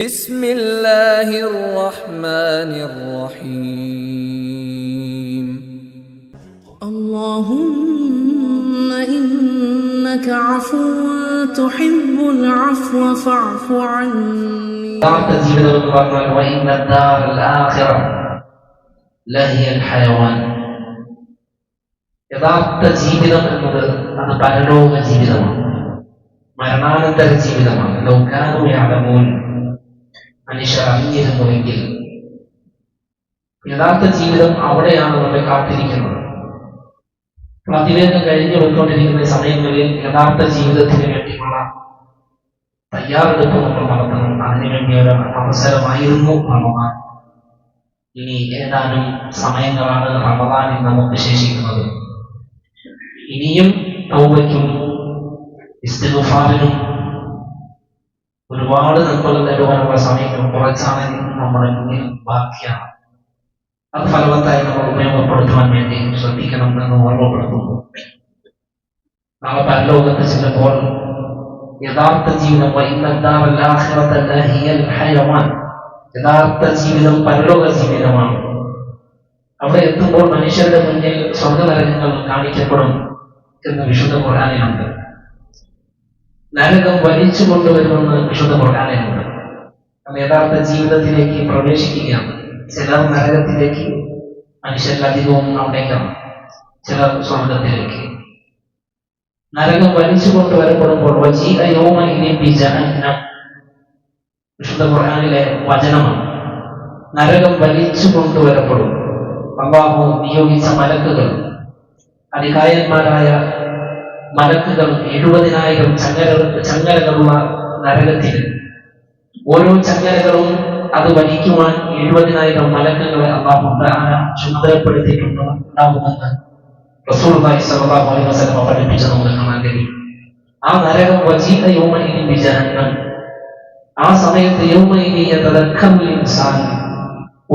بسم الله الرحمن الرحيم اللهم إنك عفو تحب العفو فاعف عني. وإن الدار الآخرة لهي الحيوان. യഥാർത്ഥ ജീവിതം എന്നത് അത് പരലോക ജീവിതമാണ്, മരണാനന്തര ജീവിതമാണ്. ലോകാനുയാളമൂൻ മനുഷ്യർ അറിഞ്ഞിരുന്നുവെങ്കിൽ യഥാർത്ഥ ജീവിതം അവിടെയാണ് നമ്മെ കാത്തിരിക്കുന്നത്. അതിവേഗം കഴിഞ്ഞു പോയിക്കൊണ്ടിരിക്കുന്ന സമയങ്ങളിൽ യഥാർത്ഥ ജീവിതത്തിന് വേണ്ടിയുള്ള തയ്യാറെടുപ്പ് നമ്മൾ നടത്തണം. അതിനുവേണ്ടി ഒരു അവസരമായിരുന്നു റമദാൻ. ഇനി ഏതാനും സമയങ്ങളാണ് റമദാനിൽ നമുക്ക് ശേഷിക്കുന്നത്. ഇനിയും തൗബയ്ക്കും ഇസ്തിഗ്ഫാറിനും ഒരുപാട് നന്മകൾ നേടുവാനുള്ള സമയങ്ങൾ കുറച്ചാണെങ്കിൽ നമ്മുടെ മുന്നിൽ ബാക്കിയാണ്. അത് ഫലവത്തായി നമ്മൾ ഉപയോഗപ്പെടുത്തുവാൻ വേണ്ടി ശ്രദ്ധിക്കണം എന്ന് ഓർമ്മപ്പെടുത്തുന്നു. നാളെ പരലോകത്ത് ചെല്ലുമ്പോൾ യഥാർത്ഥ ജീവിതം യഥാർത്ഥ ജീവിതം പരലോക ജീവിതമാണ്. അവിടെ എത്തുമ്പോൾ മനുഷ്യരുടെ മുന്നിൽ സ്വർഗനരകങ്ങൾ കാണിക്കപ്പെടും എന്ന് വിശുദ്ധ ഖുർആനിലുണ്ട്. നരകം വലിച്ചു കൊണ്ടുവരുമെന്ന് വിശുദ്ധ ഖുർആനിലുണ്ട്. യഥാർത്ഥ ജീവിതത്തിലേക്ക് പ്രവേശിക്കുകയാണ്. ചിലർ നരകത്തിലേക്ക്, മനുഷ്യരിലധികവും അവിടേക്കാണ്, ചിലർ സ്വർഗത്തിലേക്ക്. നരകം വലിച്ചു കൊണ്ടുവരപ്പെടുമ്പോൾ വിശുദ്ധ ഖുർആനിലെ വചനമാണ്. നരകം വലിച്ചു കൊണ്ടുവരപ്പെടും. അല്ലാഹു നിയോഗിച്ച മലക്കുകൾ, അധികായന്മാരായ മലക്കുകൾ 70,000 ചങ്ങലകളുള്ള നരകത്തിന്, ഓരോ ചങ്ങലകളും അത് വലിക്കുവാൻ 70,000 മലക്കുകളെ അല്ലാഹു തആല ചുമതലപ്പെടുത്തിയിട്ടുണ്ടാകുമെന്ന് റസൂലുള്ളാഹി സ്വല്ലല്ലാഹു അലൈഹി വസല്ലം പഠിപ്പിച്ചു നമുക്ക് കാണാൻ കഴിയും. ആ നരകം വജീഅ യൗമഇദിൻ ബിജഹന്നം. ആ സമയത്ത് യൗമഇദി യതദക്കറുൽ ഇൻസാൻ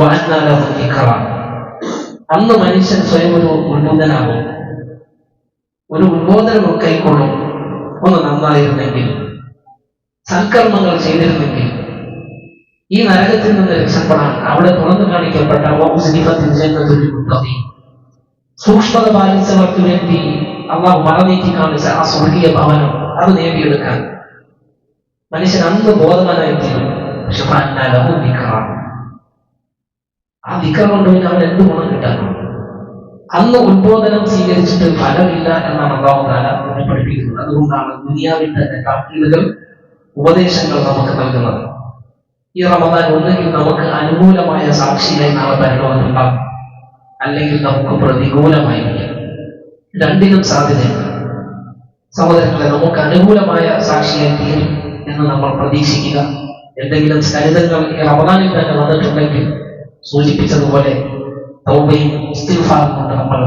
വഅന്നാ ലഹു ദിക്റ. അന്ന് മനുഷ്യൻ സ്വയം ഒരു ഉന്മൂലനാകും, ഒരു ഉന്മോദനം കൈക്കൊള്ളും. ഒന്ന് നന്നായിരുന്നെങ്കിൽ, സൽക്കർമ്മങ്ങൾ ചെയ്തിരുന്നെങ്കിൽ, ഈ നരകത്തിൽ നിന്ന് രക്ഷപ്പെടാൻ അവിടെ തുറന്നു കാണിക്കപ്പെട്ട സൂക്ഷ്മത പാലിച്ചവർക്ക് വേണ്ടി അള്ളാഹു മറനീക്കി കാണിച്ച ആ സ്വർഗീയ ഭവനം അത് നേടിയെടുക്കാൻ മനുഷ്യൻ അന്ന് ബോധവാനായിത്തീരും. പക്ഷെ ആ ദിക്ർ കൊണ്ട് പിന്നെ അവൻ എന്ത് ഗുണം കിട്ടാനും? അന്ന് ഉത്ബോധനം സ്വീകരിച്ചിട്ട് ഫലമില്ല എന്നാണ് അല്ലാഹു തആല നമ്മെ പഠിപ്പിക്കുന്നത്. അതുകൊണ്ടാണ് ദുനിയാവിൽ തന്നെ താക്കീതുകൾ, ഉപദേശങ്ങൾ നമുക്ക് നൽകുന്നത്. ഈ റമദാൻ ഒന്നുകിൽ നമുക്ക് അനുകൂലമായ സാക്ഷിയായി നാളെ പരലോകത്തുണ്ടാകും, അല്ലെങ്കിൽ നമുക്ക് പ്രതികൂലമായിരിക്കും. രണ്ടിനും സാധ്യതയുണ്ട്. സഹോദരങ്ങളെ, നമുക്ക് അനുകൂലമായ സാക്ഷിയായി തീരും എന്ന് നമ്മൾ പ്രതീക്ഷിക്കുക. എന്തെങ്കിലും സ്കലിതങ്ങൾ ഈ റമദാനിൽ തന്നെ വന്നിട്ടുണ്ടെങ്കിൽ സൂചിപ്പിച്ചതുപോലെ തൗബയും ഇസ്തിഗ്ഫാറും കൊണ്ട് നമ്മൾ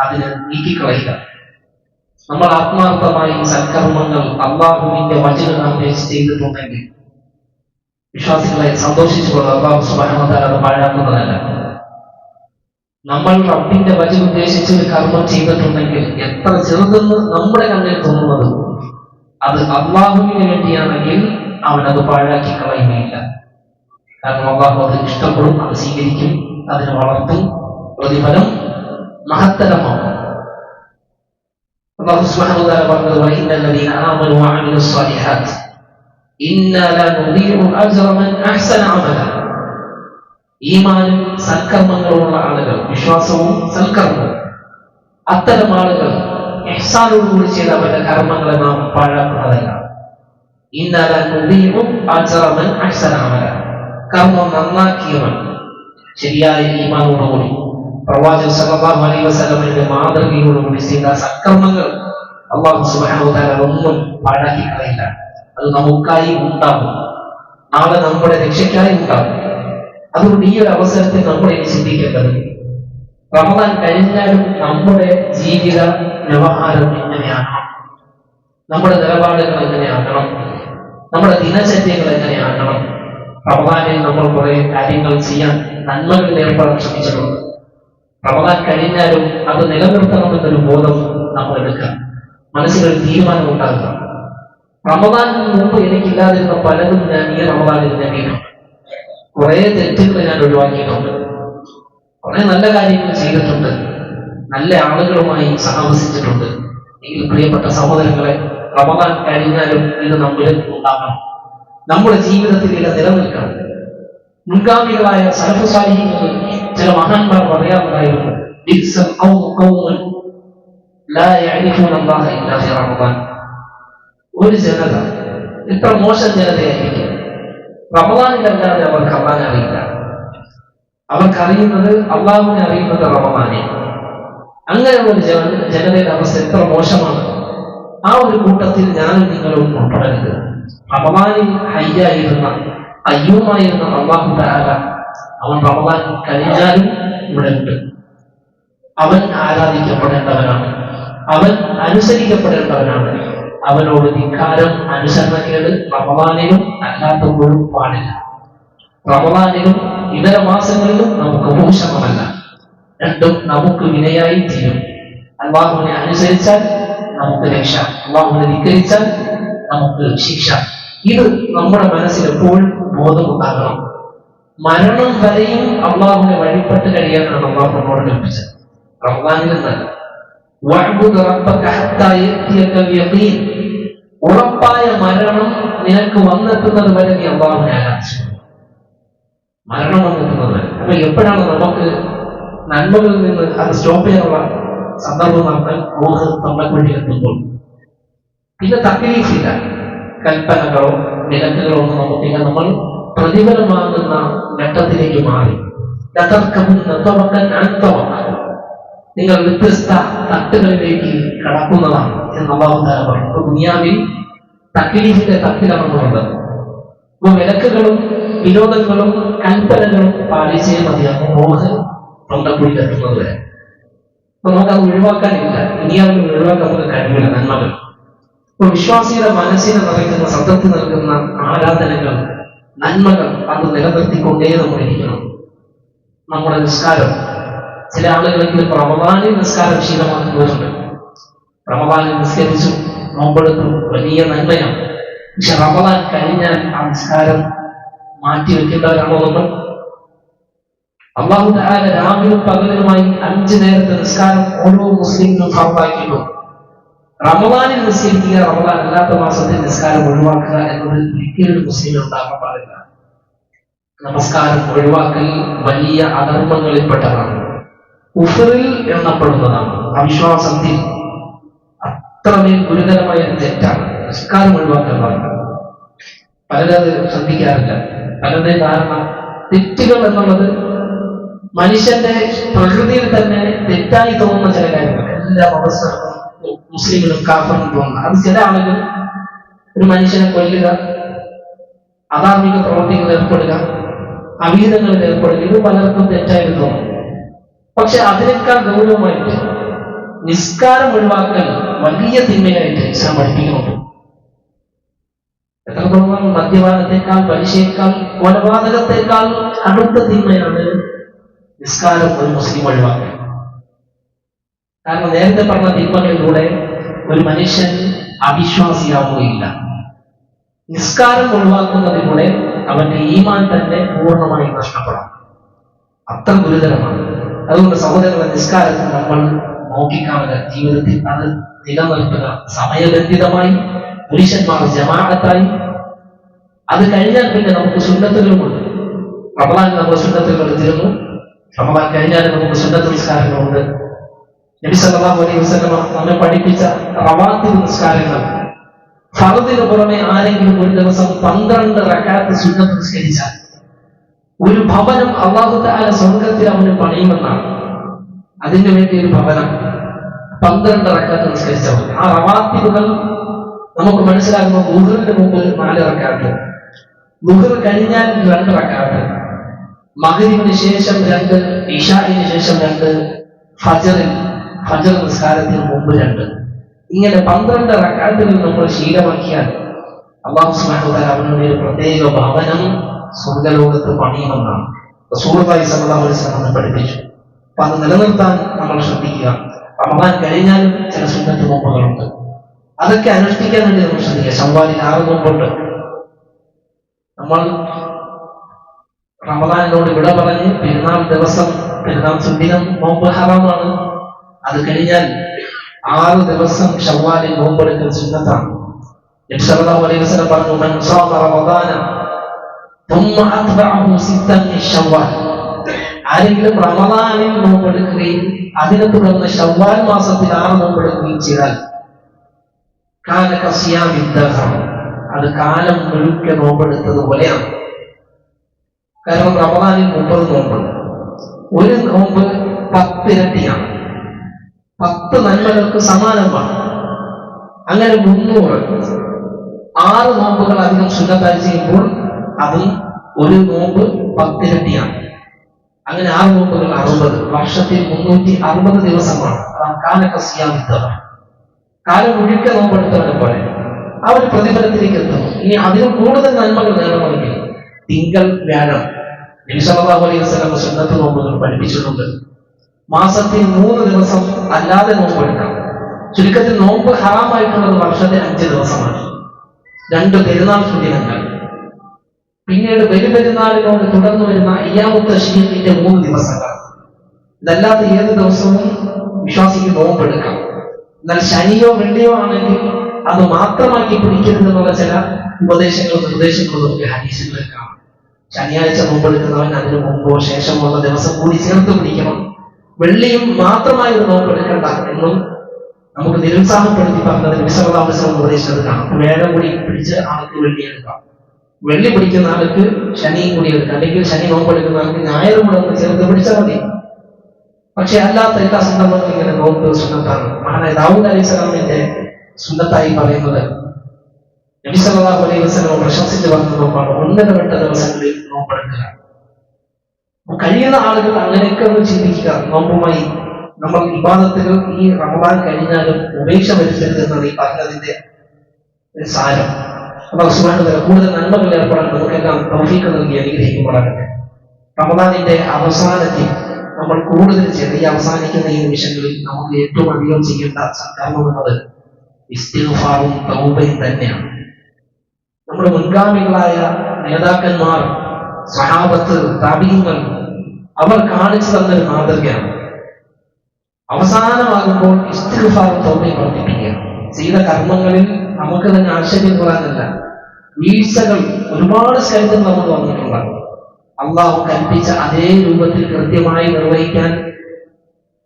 അതിനെ നീക്കിക്കളയുക. നമ്മൾ ആത്മാർത്ഥമായി സൽക്കർമ്മങ്ങൾ അല്ലാഹുവിന്റെ വചനം ചെയ്തിട്ടുണ്ടെങ്കിൽ വിശ്വാസികളെ സന്തോഷിച്ചുകൊണ്ട് അല്ലാഹു സുബ്ഹാനഹു വ തആല അത് പാഴാക്കുന്നതല്ല. നമ്മൾ റബ്ബിന്റെ വചനം ഉദ്ദേശിച്ച് ഒരു കർമ്മം ചെയ്തിട്ടുണ്ടെങ്കിൽ എത്ര ചെറുതെന്ന് നമ്മുടെ കണ്ണിൽ തോന്നുന്നത് അത് അല്ലാഹുവിന് വേണ്ടിയാണെങ്കിൽ അവൻ അത് പാഴാക്കി കളയുകയില്ല. കാരണം അല്ലാഹു അത് ഇഷ്ടപ്പെടും, അത് സ്വീകരിക്കും, അതിനെ വളർത്തും, പ്രതിഫലം മഹത്തരമാകും. അല്ലാഹു സുബ്ഹാനഹു വ തആല പറഞ്ഞത് വഇന്നല്ലദീന ആമനൂ വഅമിലുസ് സ്വാലിഹാത്ത് ഇന്നാ ലാ നുദീഉ അജ്റ മൻ അഹ്സന അമല. ഈമാനും സൽക്കർമ്മങ്ങളുള്ള ആളുകൾ, വിശ്വാസവും സൽക്കർമ്മവും, അത്തരം ആളുകൾ ഇഹ്സാനോടുകൂടി ചെയ്ത അവരുടെ കർമ്മങ്ങളെ നാം പാഴാക്കുന്നതല്ല. ഇന്നാ ലാ നുദീഉ അജ്റ മൻ അഹ്സന അമല. കർമ്മം നന്നാക്കിയവൻ, ശരിയായ ഈമാനോടുകൂടി പ്രവാചകൻ സല്ലല്ലാഹു അലൈഹി വസല്ലമയുടെ മാതൃകയോടുകൂടി ചെയ്ത സൽക്കർമ്മങ്ങൾ അല്ലാഹു സുബ്ഹാനഹു വ തആല ഒന്നും പാഴാക്കി കളയില്ല. അത് നമുക്കായി ഉണ്ടാകും, നാളെ നമ്മുടെ രക്ഷയ്ക്കായി ഉണ്ടാകും. അതുകൊണ്ട് ഈ ഒരു അവസരത്തിൽ നമ്മൾ ഇനി ചിന്തിക്കേണ്ടത്, റമദാൻ കഴിഞ്ഞാലും നമ്മുടെ ജീവിത വ്യവഹാരം എങ്ങനെയാകണം, നമ്മുടെ നിലപാടുകൾ എങ്ങനെയാകണം, നമ്മുടെ ദിനചര്യകൾ എങ്ങനെയാകണം. റമദാനിൽ നമ്മൾ കുറെ കാര്യങ്ങൾ ചെയ്യാൻ, നന്മകളിൽ ഏർപ്പെടാൻ ശ്രമിച്ചിട്ടുണ്ട്. റമദാൻ കഴിഞ്ഞാലും അത് നിലനിർത്തണമെന്നൊരു ബോധം നമ്മൾ എടുക്കാം, മനസ്സിലൊരു തീരുമാനം ഉണ്ടാക്കുക. റമദാനിന് മുമ്പ് എനിക്കില്ലാതിരുന്ന പലതും ഞാൻ ഈ റമദാനിൽ നേടിയിട്ടുണ്ട്. കുറെ തെറ്റുകൾ ഞാൻ ഒഴിവാക്കിയിട്ടുണ്ട്, കുറെ നല്ല കാര്യങ്ങൾ ചെയ്തിട്ടുണ്ട്, നല്ല ആളുകളുമായി സഹവസിച്ചിട്ടുണ്ട്. എങ്കിൽ പ്രിയപ്പെട്ട സഹോദരങ്ങളെ, റമദാൻ കഴിഞ്ഞാലും ഇത് നമ്മളിൽ ഉണ്ടാകണം, നമ്മുടെ ജീവിതത്തിൽ ഇത് നിലനിൽക്കണം. മുൻഗാമികളായ സലഫു സാലിഹീങ്ങൾ ചില മഹാന്മാർ പറയാറുണ്ടായിരുന്നു, ഒരു ജനത ഇത്ര മോശം ജനതയായിരിക്കും, റമദാനിലല്ലാതെ അവർക്ക് അള്ളാഹിനെ അറിയില്ല. അവർക്കറിയുന്നത് അള്ളാഹുവിനെ അറിയുന്നത് റമദാനെ. അങ്ങനെയുള്ള ഒരു ജനതയുടെ അവസ്ഥ എത്ര മോശമാണ്. ആ ഒരു കൂട്ടത്തിൽ ഞാനും നിങ്ങളും ഉൾപ്പെടരുത്. റമദാനിൽ ഹയ്യായിരുന്ന അയ്യൂമായിരുന്ന അള്ളാഹു തആല അവൻ റമദാൻ കഴിഞ്ഞാലും ഇവിടെ ഉണ്ട്. അവൻ ആരാധിക്കപ്പെടേണ്ടവനാണ്, അവൻ അനുസരിക്കപ്പെടേണ്ടവനാണ്. അവനോട് ധിക്കാരം, അനുസരണക്കേട് റമദാനിലും അല്ലാത്തപ്പോഴും പാടില്ല. റമദാനിലും ഇതര മാസങ്ങളിലും നമുക്ക് മോശമല്ല, രണ്ടും നമുക്ക് വിനയായി തീരും. അല്ലാഹുവിനെ അനുസരിച്ചാൽ നമുക്ക് രക്ഷ, അല്ലാഹുവിനെ ധിക്കരിച്ചാൽ നമുക്ക് ശിക്ഷ. ഇത് നമ്മുടെ മനസ്സിൽ എപ്പോഴും ബോധമുണ്ടാകണം. മരണം വരെയും അള്ളാഹുവിനെ വഴിപ്പെട്ട് കഴിയാനാണ് അള്ളാഹു നമ്മോട് കൽപ്പിച്ചത്. റമദാനിൽ നിന്നല്ല, ഉറപ്പായ മരണം നിനക്ക് വന്നെത്തുന്നത് വരെ നീ അള്ളാഹുവിനെ ആരാധിച്ചു. മരണം വന്നെത്തുന്നത് വരെ. അപ്പൊ എപ്പോഴാണ് നമുക്ക് നന്മകളിൽ നിന്ന് അത് സ്റ്റോപ്പ് ചെയ്യാനുള്ള സന്ദർഭം നമ്മളെ വഴി എത്തുമ്പോൾ പിന്നെ തക്ലീഫില്ല, കൽപ്പനകളോ വിലക്കുകളോ ഒന്നും നമുക്കില്ല. നമ്മൾ പ്രതിഫലം വാങ്ങുന്ന ഘട്ടത്തിലേക്ക് മാറി. നിങ്ങൾ വ്യത്യസ്ത തട്ടുകളിലേക്ക് കടക്കുന്നതാണ് എന്ന് അല്ലാഹു തആല പറഞ്ഞു. ദുനിയാവിൽ തക്ലീഫിന്റെ തട്ടിലാണ് നമ്മളുള്ളത്. അപ്പൊ വിലക്കുകളും വിനോദങ്ങളും കൽപ്പനകളും പാലിച്ചേ മതിയാകും മോഹൻ തൊണ്ടക്കുഴിയിലെത്തുന്നത് വരെ. അപ്പൊ നമുക്കത് ഒഴിവാക്കാനില്ല, ദുനിയാവിൽ ഒഴിവാക്കാൻ നമുക്ക് കഴിയില്ല നന്മകൾ. അപ്പൊ വിശ്വാസിയുടെ മനസ്സിനെ നിറയ്ക്കുന്ന, സന്തൃപ്തി നൽകുന്ന ആരാധനകൾ, നന്മകൾ അത് നിലനിർത്തിക്കൊണ്ടേ നമ്മളിരിക്കണം. നമ്മുടെ നിസ്കാരം, ചില ആളുകളെങ്കിലും റമദാനിൽ നിസ്കാരം ശീലമാക്കുന്നവരുണ്ട്. റമദാനിൽ നിസ്കരിച്ചു, നോമ്പെടുത്തു, വലിയ നന്മയാണ്. പക്ഷെ റമദാൻ കഴിഞ്ഞാൽ ആ നിസ്കാരം മാറ്റിവെക്കേണ്ടവരാണോ നമ്മൾ? അല്ലാഹു തആല രാവിലും പകലുമായി 5 നേരത്തെ നിസ്കാരം ഓരോ മുസ്ലിമിനും ഫർദാക്കിയിട്ടുണ്ട്. റമദാനിൽ നിസ്കരിക്കുക, റമദാൻ അല്ലാത്ത മാസത്തിൽ നിസ്കാരം ഒഴിവാക്കുക എന്നത് ഒരിക്കലും മുസ്ലിമിന് ഉണ്ടാക്കാൻ പാടില്ല. നമസ്കാരം ഒഴിവാക്കൽ വലിയ അധർമ്മങ്ങളിൽപ്പെട്ടതാണ്, കുഫറിൽ എണ്ണപ്പെടുന്നതാണ്, അവിശ്വാസത്തിൽ അത്രമേൽ ഗുരുതരമായ തെറ്റാണ് നിസ്കാരം ഒഴിവാക്കാൻ പാടില്ല. പലരും അത് ശ്രദ്ധിക്കാറില്ല. പലരുടെ കാരണം തെറ്റുകൾ എന്നുള്ളത് മനുഷ്യന്റെ പ്രകൃതിയിൽ തന്നെ തെറ്റായി തോന്നുന്ന ചില കാര്യങ്ങൾ എല്ലാ മതസ്ഥർക്കും മുസ്ലിമിനും കാഫറിനും തോന്നുന്നു. അത് ചില ആളുകൾ ഒരു മനുഷ്യനെ കൊല്ലുക, അധാർമിക പ്രവർത്തികളിൽ ഏർപ്പെടുക, അവിഹിതങ്ങളിൽ ഏർപ്പെടുക, ഇത് പലർക്കും തെറ്റായിട്ട് തോന്നും. പക്ഷെ അതിനേക്കാൾ ഗൗരവമായിട്ട് നിസ്കാരം ഒഴിവാക്കൽ വലിയ തിന്മയായിട്ട് ഇസ്ലാം പഠിപ്പിക്കുന്നുണ്ട്. എത്രത്തോളം മദ്യപാനത്തെക്കാൾ, പലിശയേക്കാൾ, കൊലപാതകത്തെക്കാൾ അടുത്ത തിന്മയാണ് നിസ്കാരം ഒരു മുസ്ലിം ഒഴിവാക്കൽ. കാരണം നേരത്തെ പറഞ്ഞ തിന്മകളിലൂടെ ഒരു മനുഷ്യൻ അവിശ്വാസിയാവുകയില്ല. നിസ്കാരം ഒഴിവാക്കുന്നതിലൂടെ അവന്റെ ഈമാൻ തന്നെ പൂർണ്ണമായി നഷ്ടപ്പെടാം. അത്ര ഗുരുതരമാണ്. അതുകൊണ്ട് സഹോദരങ്ങളെ, നിസ്കാരത്തിൽ നമ്മൾ നോക്കിക്കാണുക, ജീവിതത്തിൽ അത് നിലനിർത്തുക, സമയബന്ധിതമായി, പുരുഷന്മാർ ജമാഅത്തായി. അത് കഴിഞ്ഞാൽ പിന്നെ നമുക്ക് സുന്നത്തുകളുമുണ്ട്. റമദാൻ നമ്മൾ സുന്നത്തുകൾ എടുത്തിരുന്നു, റമദാൻ കഴിഞ്ഞാൽ നമുക്ക് സുന്നത്ത് നിസ്കാരങ്ങളുണ്ട്. നബി സല്ലല്ലാഹു അലൈഹി വസല്ലം നമ്മെ പഠിപ്പിച്ച റവാത്തിബ് നിസ്കാരങ്ങൾ, ഫർദിന് പുറമെ ആരെങ്കിലും ഒരു ദിവസം 12 റക്അത്ത് സുന്നത്ത് നിസ്കരിച്ചാൽ ഒരു ഭവനം അല്ലാഹു തആല സ്വർഗ്ഗത്തിൽ അവന് പണിയുമെന്നാണ്. അതിനു വേണ്ടി ഒരു ഭവനം 12 റക്അത്ത് നിസ്കരിച്ചവർ. ആ റവാത്തിബുകൾ നമുക്ക് മനസ്സിലാകുമ്പോൾ ളുഹറിന് മുമ്പ് 4 റക്അത്ത്, ളുഹർ കഴിഞ്ഞാൽ 2 റക്അത്ത്, മഗ്രിബിന് ശേഷം 2, ഇശാഇന് ശേഷം 2, ഫജ്ർ നിസ്കാരത്തിന് മുമ്പ് 2. ഇങ്ങനെ 12 റക്അത്തുകൾ നമ്മൾ ശീലമാക്കിയാൽ അല്ലാഹു സുബ്ഹാനഹു വ തആല അവന് ഒരു പ്രത്യേക ഭവനം സ്വർഗ്ഗലോകത്ത് പണിയുമെന്നാണ് റസൂലുള്ളാഹി സ്വല്ലല്ലാഹു അലൈഹി വസല്ലം പഠിപ്പിച്ചു. അപ്പൊ അത് നിലനിർത്താൻ നമ്മൾ ശ്രദ്ധിക്കുക. റമദാൻ കഴിഞ്ഞാലും ചില സുന്നത്ത് നോമ്പുകളുണ്ട്, അതൊക്കെ അനുഷ്ഠിക്കാൻ വേണ്ടി നമ്മൾ ശ്രദ്ധിക്കുക. ശവ്വാലിൽ 6 നോമ്പുണ്ട്. നമ്മൾ റമദാനിനോട് വിട പറഞ്ഞ് പെരുന്നാൾ ദിവസം, പെരുന്നാൾ സുദിനം നോമ്പ് ഹറാമാണ്. അത് കഴിഞ്ഞാൽ 6 ദിവസം ശവ്വാലിൽ നോമ്പെടുക്കൽ സുന്നത്താണ്. നബി സല്ലല്ലാഹു അലൈഹി വസല്ലം പറഞ്ഞു, മൻ സാമ റമദാന ثم أتبعه 6 من ശവ്വാൽ, ആരെങ്കിലും റമദാനിൽ നോമ്പെടുക്കുകയും അതിനെ തുടർന്ന് ശവ്വാൽ മാസത്തിൽ 6 നോമ്പെടുക്കുകയും ചെയ്താൽ കാന കസിയാമി ദഹർ, അത് കാലം മുഴുക്കെ നോമ്പെടുത്തത് പോലെയാണ്. കാരണം റമദാനിൽ 30 നോമ്പുണ്ട്. ഒരു നോമ്പ് 10 ഇരട്ടിയാണ്. 10 നന്മകൾക്ക് സമാനമാണ്. അങ്ങനെ 300, 6 നോമ്പുകൾ അധികം സുന്നത്തായി ചെയ്യുമ്പോൾ അതും ഒരു നോമ്പ് 10 ഇരട്ടിയാണ്. അങ്ങനെ 6 നോമ്പുകൾ 60, വർഷത്തിൽ 360 ദിവസമാണ്. കാലം മുഴുക്ക നോമ്പെടുത്തവരെ പോലെ ആ ഒരു പ്രതിഫലത്തിലേക്ക് എത്തുന്നു. ഇനി അതിലും കൂടുതൽ നന്മകൾ നേടണമെങ്കിൽ തിങ്കൾ, വ്യാഴം നബി സല്ലല്ലാഹു അലൈഹി വസല്ലം സുന്നത്ത് നോമ്പുകൾ പഠിപ്പിച്ചിട്ടുണ്ട്. മാസത്തിൽ 3 ദിവസം അല്ലാതെ നോമ്പെടുക്കാം. ചുരുക്കത്തിൽ നോമ്പ് ഹറാമായിട്ടുള്ളത് വർഷത്തെ 5 ദിവസമാണ്. 2 പെരുന്നാൾ സുദിനങ്ങൾ, പിന്നീട് ബലിപെരുന്നാളിനോട് തുടർന്ന് വരുന്ന അയ്യാമുത്ത തശ്രീഖിന്റെ 3 ദിവസങ്ങൾ. ഇതല്ലാത്ത ഏത് ദിവസവും വിശ്വാസിക്ക് നോമ്പെടുക്കാം. എന്നാൽ ശനിയോ വെള്ളിയോ ആണെങ്കിൽ അത് മാത്രമാക്കി പിടിക്കരുതെന്നുള്ള ചില ഉപദേശങ്ങളും നിർദ്ദേശങ്ങളും നമുക്ക് ഹദീസുകളിൽ കാണാം. ശനിയാഴ്ച നോമ്പെടുക്കുന്നവൻ അതിനു മുമ്പോ ശേഷമോ ഉള്ള ദിവസം കൂടി ചേർത്ത് പിടിക്കണം. വെള്ളിയും മാത്രമായി ഒരു നോമ്പെടുക്കണ്ട എന്നും നമുക്ക് നിരുത്സാഹപ്പെടുത്തി പറഞ്ഞത് നബി സല്ലല്ലാഹു അലൈഹി വസല്ലം ഉപദേശിച്ചത് കാണാം. വേഗം കൂടി പിടിച്ച് ആൾക്ക് വെള്ളി എടുക്കാം. വെള്ളി പിടിക്കുന്ന ആൾക്ക് ശനിയും കൂടി എടുക്കാം. അല്ലെങ്കിൽ ശനി നോമ്പെടുക്കുന്ന ആൾക്ക് ഞായറും കൂടെ ഒന്ന് ചേർത്ത് പിടിച്ചാൽ മതി. പക്ഷെ അല്ലാത്ത എല്ലാ സന്ദർഭങ്ങളും ഇങ്ങനെ നോമ്പ് സുന്നത്താണ്. മഹാനായ ദാവൂദ് അലൈഹിസ്സലാമിന്റെ സുന്നത്തായി പറയുന്നത് നബി സല്ലല്ലാഹു അലൈഹി വസല്ലം പ്രശംസിച്ച് പറഞ്ഞ നോമ്പാണ് ഉന്നതപ്പെട്ട ദിവസങ്ങളിൽ നോമ്പെടുക്കുക. കഴിയുന്ന ആളുകൾ അങ്ങനെയൊക്കെ ഒന്ന് ചിന്തിക്കുക. നോമ്പുമായി നമ്മൾ ഇബാദത്തുകൾ ഈ റമദാൻ കഴിഞ്ഞാലും ഉപേക്ഷ വരുത്തരുത് എന്നാണ് ഈ പറഞ്ഞതിന്റെ സാരം. അല്ലാഹു സുബ്ഹാനഹു വ തആല കൂടുതൽ നന്മകൾ ഏർപ്പെടാൻ നമുക്കെല്ലാം തൗഫീഖ് നൽകി അനുഗ്രഹിക്കുമാറാകട്ടെ. റമദാനിന്റെ അവസാനത്തിൽ നമ്മൾ കൂടുതൽ ചെറിയ അവസാനിക്കുന്ന ഈ നിമിഷങ്ങളിൽ നമുക്ക് ഏറ്റവും അധികം ചെയ്യേണ്ട കർമ്മം എന്നത് ഇസ്തിഗ്ഫാറും തൗബയും തന്നെയാണ്. നമ്മുടെ മുൻഗാമികളായ നേതാക്കന്മാർ, സഹാബത്ത്, താബീങ്ങൾ അവർ കാണിച്ചു തന്നൊരു മാതൃകയാണ്. അവസാനമാകുമ്പോൾ ഇസ്തിഗ്ഫാറും തൗബയും വർദ്ധിപ്പിക്കുക. ചെയ്ത കർമ്മങ്ങളിൽ നമുക്ക് തന്നെ ആശ്ചര്യം കൂടാനല്ല, വീഴ്ചകൾ ഒരുപാട് സ്ഥലത്തും നമുക്ക് വന്നിട്ടുണ്ടാകും. അള്ളാഹു കൽപ്പിച്ച അതേ രൂപത്തിൽ കൃത്യമായി നിർവഹിക്കാൻ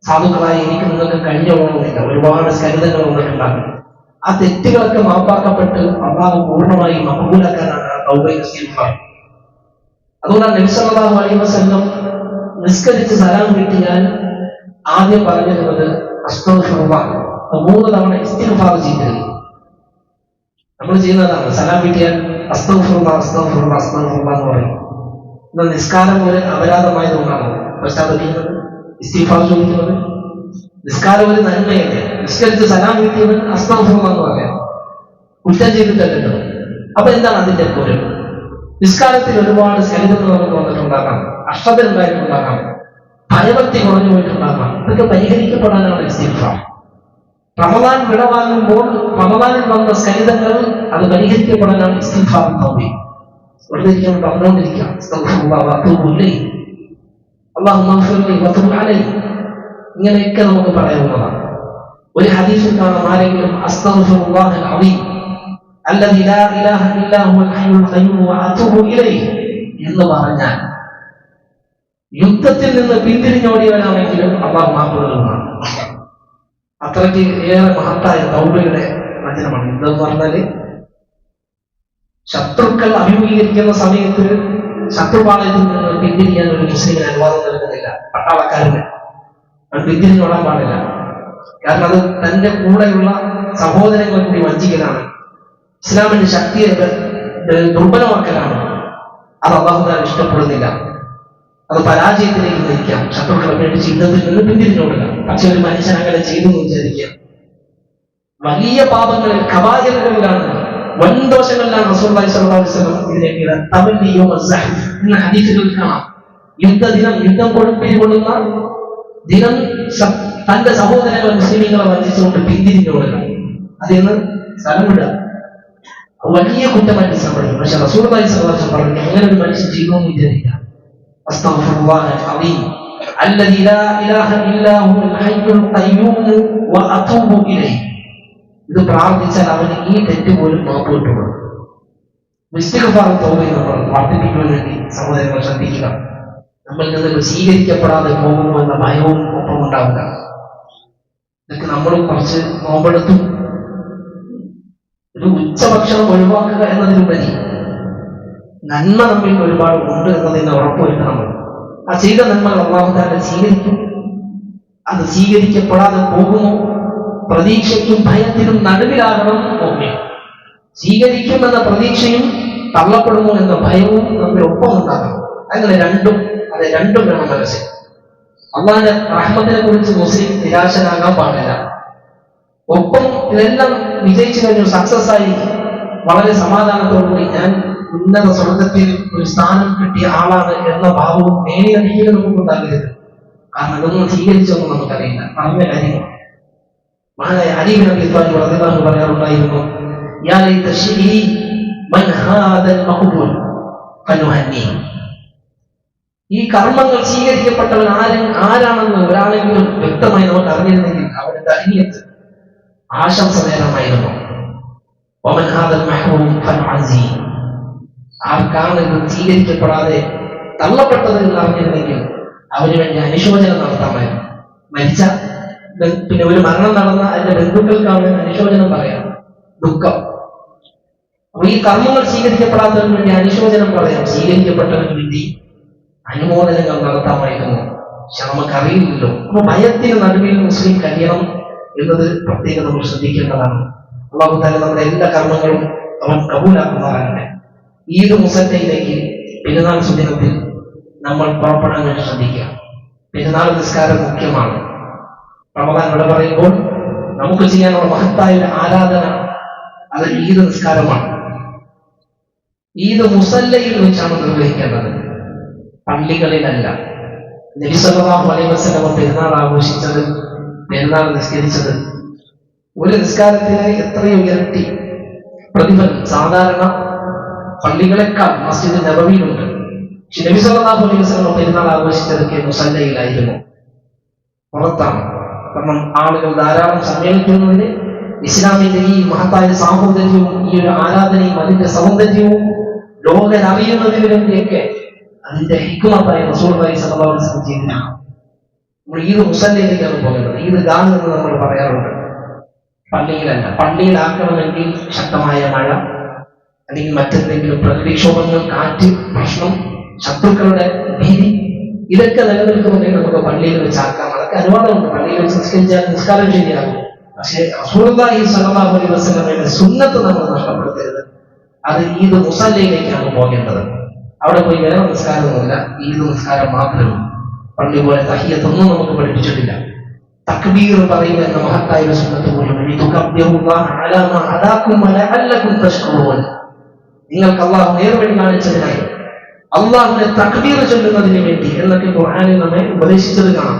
സാധുക്കളായി എനിക്ക് നിങ്ങൾക്ക് കഴിഞ്ഞോളണമെന്നില്ല. ഒരുപാട് സ്കലിതങ്ങൾ വന്നിട്ടുണ്ടാകും. ആ തെറ്റുകളൊക്കെ മാപ്പാക്കപ്പെട്ട് അള്ളാഹു പൂർണ്ണമായി മഖബൂലാക്കാനാണ് തൗബയും ഇസ്തിഗ്ഫാറും. അതുകൊണ്ടാണ് നബി സല്ലല്ലാഹു അലൈഹി വസല്ലം നിസ്കരിച്ച് സലാം വീട്ടിയാൽ ആദ്യം പറഞ്ഞിരുന്നത് അസ്തഗ്ഫിറുല്ലാഹ്. 3 തവണ ഇസ്തിഗ്ഫാർ ചെയ്തത് നമ്മൾ ചെയ്യുന്നതാണ്. സലാം വീട്ടിയാൽ അസ്തഗ്ഫിറുല്ലാഹ് അസ്തഗ്ഫിറുല്ലാഹ് അസ്തഗ്ഫിറുല്ലാഹ് എന്ന് പറയും. എന്നാൽ നിസ്കാരം ഒരു അപരാധമായതുകൊണ്ടാണ് പശ്ചാത്തപിക്കുന്നത്, ഇസ്തിഗ്ഫാർ ചോദിക്കുന്നത്. നിസ്കാരം ഒരു നന്മയല്ലേ. നിസ്കരിച്ച് സലാം വീട്ടിയത് അസ്തഗ്ഫിറുല്ലാഹ് എന്ന് പറയാം, കുറ്റം ചെയ്തിട്ടല്ലോ. അപ്പൊ എന്താണ് അതിന്റെ പോലും? നിസ്കാരത്തിൽ ഒരുപാട് സ്കലിതങ്ങൾ നമുക്ക് വന്നിട്ടുണ്ടാകാം, അശ്രദ്ധ ഉണ്ടായിട്ടുണ്ടാകാം, ഭയഭക്തി കുറഞ്ഞു പോയിട്ടുണ്ടാകാം. ഇതൊക്കെ പരിഹരിക്കപ്പെടാനാണ് ഇസ്തിഗ്ഫാർ. റമദാൻ വിടവാങ്ങുമ്പോൾ റമദാനിൽ വന്ന സ്കലിതങ്ങൾ അത് പരിഹരിക്കപ്പെടാനാണ് ഇസ്തിഗ്ഫാർ തൗബയും. വെറുതെ ഇരിക്കാൻ പറഞ്ഞുകൊണ്ടിരിക്കാം. ഇങ്ങനെയൊക്കെ നമുക്ക് പറയാവുന്നതാണ്. ഒരു ഹദീസിൽ കാണാം, ആരെങ്കിലും അസ്തഗ്ഫിറുല്ലാഹൽ അദീം അല്ലദീ ലാ ഇലാഹ ഇല്ലാ ഹുവൽ ഹയ്യുൽ ഖയ്യൂം വഅതൂബു ഇലൈഹി എന്ന് പറഞ്ഞാൽ യുദ്ധത്തിൽ നിന്ന് പിന്തിരിഞ്ഞോടിയവനാണെങ്കിലും അല്ലാഹു മാപ്പ് നൽകുന്നതാണ്. അത്രയ്ക്ക് ഏറെ മഹത്തായ തൗബയുടെ വചനമാണ്. യുദ്ധം എന്ന് പറഞ്ഞാല് ശത്രുക്കൾ അഭിമുഖീകരിക്കുന്ന സമയത്ത് ശത്രുപാളയത്തിൽ നിന്ന് പിന്തിരിയാൻ ഒരു മുസ്ലിമിന് അനുവാദം നൽകുന്നില്ല. പട്ടാളക്കാരന് പിന്തിരിഞ്ഞോടാൻ പാടില്ല. കാരണം അത് തന്റെ കൂടെയുള്ള സഹോദരങ്ങളെ കൂടി വഞ്ചിക്കലാണ്, ഇസ്ലാമിന്റെ ശക്തിയെ ദുർബലമാക്കലാണ്. അത് അല്ലാഹു തആല ഇഷ്ടപ്പെടുന്നില്ല. അത് പരാജയത്തിലേക്ക് നയിക്കാം. ശത്രുക്കളെ പേടിച്ച് യുദ്ധത്തിൽ നിന്ന് പിന്തിരിഞ്ഞോടുക. പക്ഷെ ഒരു മനുഷ്യൻ അങ്ങനെ ചെയ്തു എന്ന് വിചാരിക്കുക. വലിയ പാപങ്ങളിൽ കബായിറുകളിലാണ്, വൻദോഷങ്ങളിലാണ് റസൂലുള്ളാഹി സ്വല്ലല്ലാഹു അലൈഹി വസല്ലം ഇതിനെ തവല്ലി യൗമ സഹഫ് എന്ന ഹദീസുകളിൽ കാണാം. യുദ്ധദിനം, യുദ്ധം പിടികൊള്ളുന്ന ദിനം തന്റെ സഹോദരങ്ങളെ മുസ്ലിമീങ്ങളെ വഞ്ചിച്ചുകൊണ്ട് പിന്തിരിഞ്ഞോടുക. അതിന്ന് സ്ഥലം വിടുക. വലിയ കുറ്റമായിട്ട് സംഭവിക്കും. പക്ഷെ റസൂലുള്ളാഹി സ്വല്ലല്ലാഹു അലൈഹി വസല്ലം പറഞ്ഞു, അങ്ങനെ ഒരു മനുഷ്യൻ ചെയ്യുമെന്ന് വിചാരിക്കാം. അസ്തഗ്ഫിറുല്ലാഹൽ അദീം അല്ലദീ ലാ ഇലാഹ ഇല്ലാ ഹുവൽ ഹയ്യുൽ ഖയ്യൂം വ അതൂബു ഇലൈഹി. ഇത് പ്രാർത്ഥിച്ചാൽ അവന് ഈ തെറ്റ് പോലും മാപ്പ് കിട്ടുള്ളൂ. ഇസ്തിഗ്ഫാർ തൗബയിൽ നമ്മൾ വർദ്ധിപ്പിക്കാൻ വേണ്ടി സഹോദരങ്ങൾ ശ്രദ്ധിക്കുക. നമ്മളിൽ നിന്ന് സ്വീകരിക്കപ്പെടാതെ പോകുമോ എന്ന ഭയവും ഒപ്പം ഉണ്ടാവുക. ഇതൊക്കെ നമ്മൾ കുറച്ച് നോമ്പെടുത്തും ഒരു ഉച്ചഭക്ഷണം ഒഴിവാക്കുക എന്നതിലുപരി നന്മ നമ്മിൽ ഒരുപാട് ഉണ്ട് എന്നതിന് ഉറപ്പുവരുത്തണം. ആ ചെയ്ത നന്മകൾ അല്ലാഹു തആല സ്വീകരിക്കും. അത് സ്വീകരിക്കപ്പെടാതെ പോകുമോ പ്രതീക്ഷയ്ക്കും ഭയത്തിനും നടുവിലാകണം മുഅ്മിൻ. സ്വീകരിക്കുമെന്ന പ്രതീക്ഷയും തള്ളപ്പെടുമോ എന്ന ഭയവും നമ്മിൽ ഒപ്പം ഉണ്ടാകണം. അങ്ങനെ രണ്ടും വേണം മനസ്സിൽ. അള്ളാഹിന്റെ റഹ്മത്തിനെ കുറിച്ച് മുസ്ലിം നിരാശനാകാൻ പാടില്ല. ഒപ്പം ഇതെല്ലാം വിജയിച്ചു കഴിഞ്ഞു, സക്സസ് ആയി വളരെ സമാധാനത്തോടുകൂടി ഞാൻ ഉന്നത സ്വർഗത്തിൽ ഒരു സ്ഥാനം കിട്ടിയ ആളാണ് എന്ന ഭാവവും നേടിയൊരിക്കലും നമുക്കുണ്ടാകരുത്. കാരണം ഇതൊന്നും സ്വീകരിച്ചൊന്നും നമുക്കറിയില്ല. പറഞ്ഞ കാര്യങ്ങൾ മഹാനായ അലി ഇബ്നു അബീ ത്വാലിബ് റളിയല്ലാഹു അൻഹു പറയാറുണ്ടായിരുന്നു, യാ ലൈത ശിഇരി മൻ ഹാദൽ മഖ്ബൂൽ ഫനുഹന്നി. ഈ കർമ്മങ്ങൾ സ്വീകരിക്കപ്പെട്ടവൻ ആരാണെന്ന് ഒരാളെങ്കിലും വ്യക്തമായി നമുക്ക് അറിഞ്ഞിരുന്നെങ്കിൽ അവന്റെ തഹ്നിയത്ത് ആശംസ നേരമായിരുന്നു. വമൻ ഹാദൽ മഹ്റൂം ഫൻഅസി. ആർക്കാണ് ഇത് സ്വീകരിക്കപ്പെടാതെ തള്ളപ്പെട്ടത് എന്ന് അറിഞ്ഞിരുന്നെങ്കിൽ അവന് വേണ്ടി അനുശോചനം നടത്താമായിരുന്നു. മരിച്ച പിന്നെ ഒരു മരണം നടന്ന അതിന്റെ ബന്ധുക്കൾക്ക് അവന് അനുശോചനം പറയാം, ദുഃഖം. അപ്പൊ ഈ കർമ്മങ്ങൾ സ്വീകരിക്കപ്പെടാത്തതിന് വേണ്ടി അനുശോചനം പറയാം, സ്വീകരിക്കപ്പെട്ടതിന് വേണ്ടി അനുമോദനങ്ങൾ നടത്താമായിരുന്നു. പക്ഷെ നമുക്കറിയില്ലല്ലോ. അപ്പൊ ഭയത്തിന് നടുവിൽ മുസ്ലിം കഴിയണം എന്നത് പ്രത്യേകം നമ്മൾ ശ്രദ്ധിക്കേണ്ടതാണ്. അല്ലാഹു തആല നമ്മുടെ എല്ലാ കർമ്മങ്ങളും അവൻ കബൂലാക്കുന്നവരാകട്ടെ. ഈദ് മുസല്ലയിലേക്ക് പെരുന്നാൾ സുദിനത്തിൽ നമ്മൾ പുറപ്പെടാൻ വേണ്ടി ശ്രദ്ധിക്കുക. പെരുന്നാൾ നിസ്കാരം മുഖ്യമാണ്. റമദാൻ ഇവിടെ പറയുമ്പോൾ നമുക്ക് ചെയ്യാനുള്ള മഹത്തായ ഒരു ആരാധന അത് ഈദ് നിസ്കാരമാണ്. ഈദ് മുസല്ലയിൽ വെച്ചാണ് നിർവഹിക്കേണ്ടത്, പള്ളികളിലല്ല. നബി സല്ലല്ലാഹു അലൈഹി വസല്ലം പെരുന്നാൾ ആഘോഷിച്ചത്, പെരുന്നാൾ നിസ്കരിച്ചത് ഒരു നിസ്കാരത്തിന് എത്രയോ ഇരട്ടി പ്രതിഫലം സാധാരണ പള്ളികളെക്കാൾ മസ്ജിദ് നബവിയിലുണ്ട്. പക്ഷെ നബി സല്ലല്ലാഹു അലൈഹി വസല്ലം പെരുന്നാൾ ആഘോഷിച്ചതൊക്കെ മുസല്ലയിലായിരുന്നു, പുറത്താണ്. കാരണം ആളുകൾ ധാരാളം സമ്മേളിക്കുന്നതിന് ഇസ്ലാമിന്റെ ഈ മഹത്തായ സാഹോദര്യവും ഈ ഒരു ആരാധനയും അതിന്റെ സൗന്ദര്യവും ലോകരറിയുന്നതിന് വേണ്ടിയൊക്കെ അതിന്റെ ഹിക്മത്തായ റസൂലുള്ളാഹി സ്വല്ലല്ലാഹു അലൈഹി വസല്ലം ചെയ്തതാണ്. നമ്മൾ ഈദ് മുസല്ലയിലേക്കാണ് പോകുന്നത്. ഈദ് ഗാഹ് എന്ന് നമ്മൾ പറയാറുണ്ട്, പള്ളിയിലല്ല. പള്ളിയിലാക്കണമെങ്കിൽ ശക്തമായ മഴ അല്ലെങ്കിൽ മറ്റെന്തെങ്കിലും പ്രകൃതിക്ഷോഭങ്ങൾ, കാറ്റ്, പ്രശ്നം, ശത്രുക്കളുടെ ഭീതി, ഇതൊക്കെ നിലനിൽക്കുന്നുണ്ടെങ്കിൽ നമുക്ക് പള്ളിയിൽ വെച്ചാക്കാം. അതൊക്കെ അനുവാദമുണ്ട്. പള്ളിയിൽ വെച്ച് നിസ്കരിച്ചാൽ നിസ്കാരം ശരിയാകും. പക്ഷേ റസൂലുള്ളാഹി സ്വല്ലല്ലാഹു അലൈഹി വസല്ലമയുടെ സുന്നത്ത് നമ്മൾ നഷ്ടപ്പെടുത്തരുത്. അത് ഈദ് മുസല്ലയിലേക്കാണ് പോകേണ്ടത്. അവിടെ പോയി വേറെ നിസ്കാരമൊന്നുമില്ല, ഈദ് നിസ്കാരം മാത്രമേ. പള്ളി പോലെ തഹിയ്യത്തൊന്നും നമുക്ക് പഠിപ്പിച്ചിട്ടില്ല. തക്ബീർ പറയുക എന്ന മഹത്തായ ഒരു സുന്നത്ത് പോലും നിങ്ങൾക്ക് അള്ളാഹു നേർവഴി കാണിച്ചതിനായി അള്ളാഹുവിനെ തക്ബീർ ചൊല്ലുന്നതിന് വേണ്ടി എന്നൊക്കെ ഖുർആനിൽ നമ്മെ ഉപദേശിച്ചത് കാണാം.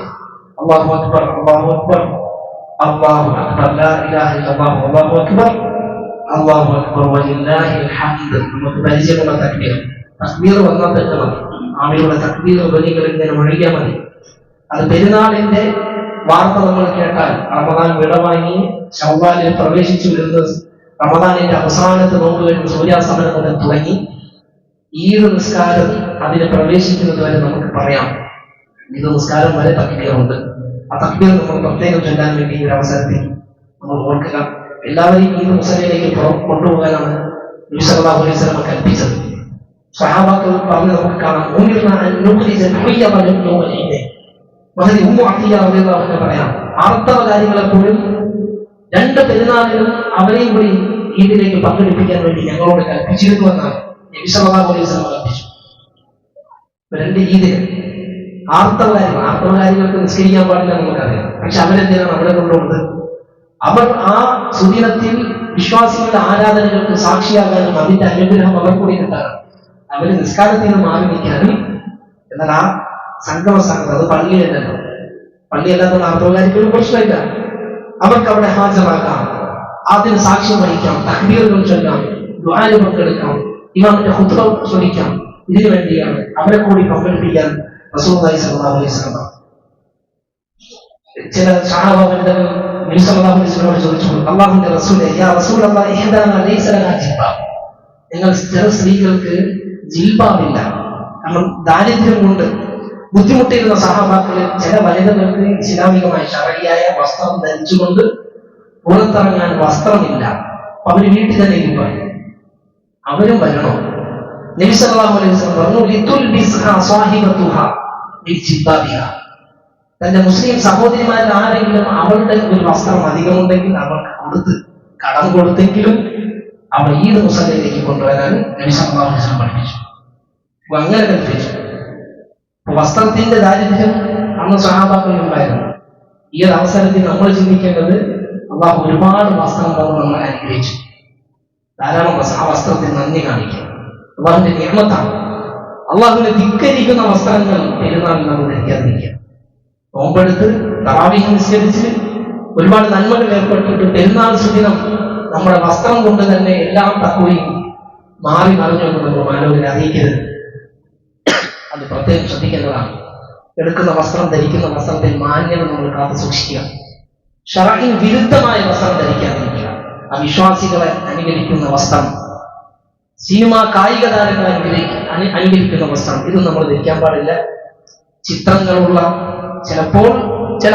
അല്ലാഹു അക്ബർ, അല്ലാഹു അക്ബർ, അല്ലാഹു അക്ബർ, ലാ ഇലാഹ ഇല്ലല്ലാഹു, അല്ലാഹു അക്ബർ, അല്ലാഹു അക്ബർ വലില്ലാഹിൽ ഹംദ്. നമുക്ക് പരിചയമുള്ള തക്ബീർ. തക്ബീർ വന്നാൽ തെറ്റ് മതി. ആമിയുടെ തക്ബീർ ധ്വനികൾ ഇങ്ങനെ ഒഴുകിയാൽ മതി. അത് പെരുന്നാളിന്റെ വാർത്ത നമ്മൾ കേട്ടാൽ റമദാൻ വിടവാങ്ങി ശവ്വാലിൽ പ്രവേശിച്ചു വരുന്നത് റമദാനിന്റെ അവസാനത്തെ നോമ്പ് കഴിഞ്ഞ് സൂര്യാസ്തമനം മുതൽ തുടങ്ങി ഈദ് നിസ്കാരം അതിന് പ്രവേശിക്കുന്നത് വരെ നമുക്ക് പറയാം. ഈദ് നിസ്കാരം വരെ തക്ബീറുണ്ട്. ആ തക്ബീർ നമ്മൾ പ്രത്യേകം ചൊല്ലാൻ വേണ്ടി ഒരു അവസരത്തിൽ നമ്മൾ ഓർക്കുക. എല്ലാവരെയും ഈദ് മുസല്ലയിലേക്ക് കൊണ്ടുപോകാനാണ് നബി സല്ലല്ലാഹു അലൈഹി വസല്ലം കൽപ്പിച്ചത്. സ്വഹാബാക്കൾ പറഞ്ഞ് നമുക്ക് കാണാം, പറയാം, ആർത്തവ കാര്യങ്ങളെപ്പോഴും രണ്ട് പെരുന്നാളിലും അവരെയും കൂടി ഈദിലേക്ക് പങ്കെടുപ്പിക്കാൻ വേണ്ടി ഞങ്ങളോട് കൽപ്പിച്ചിരുന്നു എന്നാണ് നബി സല്ലല്ലാഹു അലൈഹി വസല്ലം കൽപ്പിച്ചു. രണ്ട് ഈദിന് ആർത്തവ കാര്യങ്ങൾക്ക് നിസ്കരിക്കാൻ പാടില്ല നമുക്കറിയാം. പക്ഷെ അവരെന്തിനാണ് അവിടെ കൊണ്ടുപോകുന്നത്? അവർ ആ സുദിനത്തിൽ വിശ്വാസികളുടെ ആരാധനകൾക്ക് സാക്ഷിയാകാനും അതിന്റെ അനുഗ്രഹം അവർ കൂടി കിട്ടാനും അവര് നിസ്കാരത്തിൽ നിന്ന് മാറി നിൽക്കാനും. എന്നാൽ ആ സംഗമസ്ഥാനത്ത്, അത് പള്ളിയിലല്ലോ, പള്ളിയല്ലാത്ത ആർത്തവകാരിക്കൊരു പ്രശ്നമില്ല, അവർക്ക് അവിടെ ഹാജരാക്കാം. അതിന് സാക്ഷ്യം വഹിക്കാം, തക്ബീറുകൾ ചൊല്ലാം, ദുആയിൽ പങ്കെടുക്കാം, ഇമാമിന്റെ ഖുത്ബ ശ്രമിക്കാം. ഇതിനു വേണ്ടിയാണ് അവരെ കൂടി പങ്കെടുപ്പിക്കാൻ റസൂലുള്ളാഹി സ്വല്ലല്ലാഹു അലൈഹി വസല്ലം. ചില സഹാബാക്കൾ നബി സല്ലല്ലാഹു അലൈഹി വസല്ലമയോട് ചോദിച്ചു, അല്ലാഹുവിന്റെ റസൂലേ, യാ റസൂലല്ലാഹി ഇഹ്ദാനാ ലൈസ ലഹാ ജിൽബാബ്. നിങ്ങൾ ചില സ്ത്രീകൾക്ക് ജിൽബാബില്ല, കാരണം ദാരിദ്ര്യം കൊണ്ട് ബുദ്ധിമുട്ടിയിരുന്ന സഹാബാക്കളിൽ ചില വനിതകൾക്ക് ഇസ്ലാമികമായ ശർഈയായ വസ്ത്രം ധരിച്ചുകൊണ്ട് പുറത്തിറങ്ങാൻ വസ്ത്രമില്ല. അവര് വീട്ടിൽ തന്നെ ഇരിപ്പാണ്. അവരും വരണോ? നബി സല്ലല്ലാഹു അലൈഹി വസല്ലം പറഞ്ഞു, ലിതുൽബിസ്ഹാ സാഹിബതുഹാ ബിജിൽബാബിഹാ. തന്റെ മുസ്ലിം സഹോദരിമാരിൽ ആരെങ്കിലും അവളുടെ ഒരു വസ്ത്രം അധികമുണ്ടെങ്കിൽ അവൾക്ക് കൊടുത്ത് കടം കൊടുത്തെങ്കിലും അവൾ ഈദ് മുസല്ലയിലേക്ക് കൊണ്ടുവരാൻ നബി സല്ലല്ലാഹു അലൈഹി വസല്ലം പഠിപ്പിച്ചു. അങ്ങനെ കൽപ്പിച്ചു. വസ്ത്രത്തിന്റെ ദാരിദ്ര്യം അന്ന് സഹാബാക്കളിൽ ഉണ്ടായിരുന്നു. ഈ ഒരു അവസരത്തിൽ നമ്മൾ ചിന്തിക്കേണ്ടത്, അള്ളാഹു ഒരുപാട് വസ്ത്രം തന്നു നമ്മളെ അനുഗ്രഹിച്ചു. ധാരാളം ആ വസ്ത്രത്തിൽ നന്ദി കാണിക്കുക അള്ളാഹുവിന്റെ നിയമത്താണ്. അള്ളാഹുവിനെ ധിക്കരിക്കുന്ന വസ്ത്രങ്ങൾ പെരുന്നാളിൽ നമ്മൾ ധരിക്കാതിരിക്കുക. നോമ്പെടുത്ത് തറാവീഹ് നിസ്കരിച്ച് ഒരുപാട് നന്മകൾ ഏർപ്പെട്ടിട്ട് പെരുന്നാൾ സുദിനം നമ്മുടെ വസ്ത്രം കൊണ്ട് തന്നെ എല്ലാം തക്കുകയും മാറി മറിഞ്ഞുകൊണ്ട് നമ്മൾ മാനവരെ അറിയിക്കരുത്. അത് പ്രത്യേകം ശ്രദ്ധിക്കേണ്ടതാണ്. എടുക്കുന്ന വസ്ത്രം, ധരിക്കുന്ന വസ്ത്രത്തിൽ മാന്യത നമ്മൾ കാത്തു സൂക്ഷിക്കുക. ശർഈന് വിരുദ്ധമായ വസ്ത്രം ധരിക്കാതിരിക്കുക. അവിശ്വാസികളെ അനുകരിക്കുന്ന വസ്ത്രം, സിനിമ കായിക താരങ്ങളെ അനുകരിക്കുന്ന വസ്ത്രം, ഇത് നമ്മൾ ധരിക്കാൻ പാടില്ല. ചിത്രങ്ങളുള്ള, ചിലപ്പോൾ ചില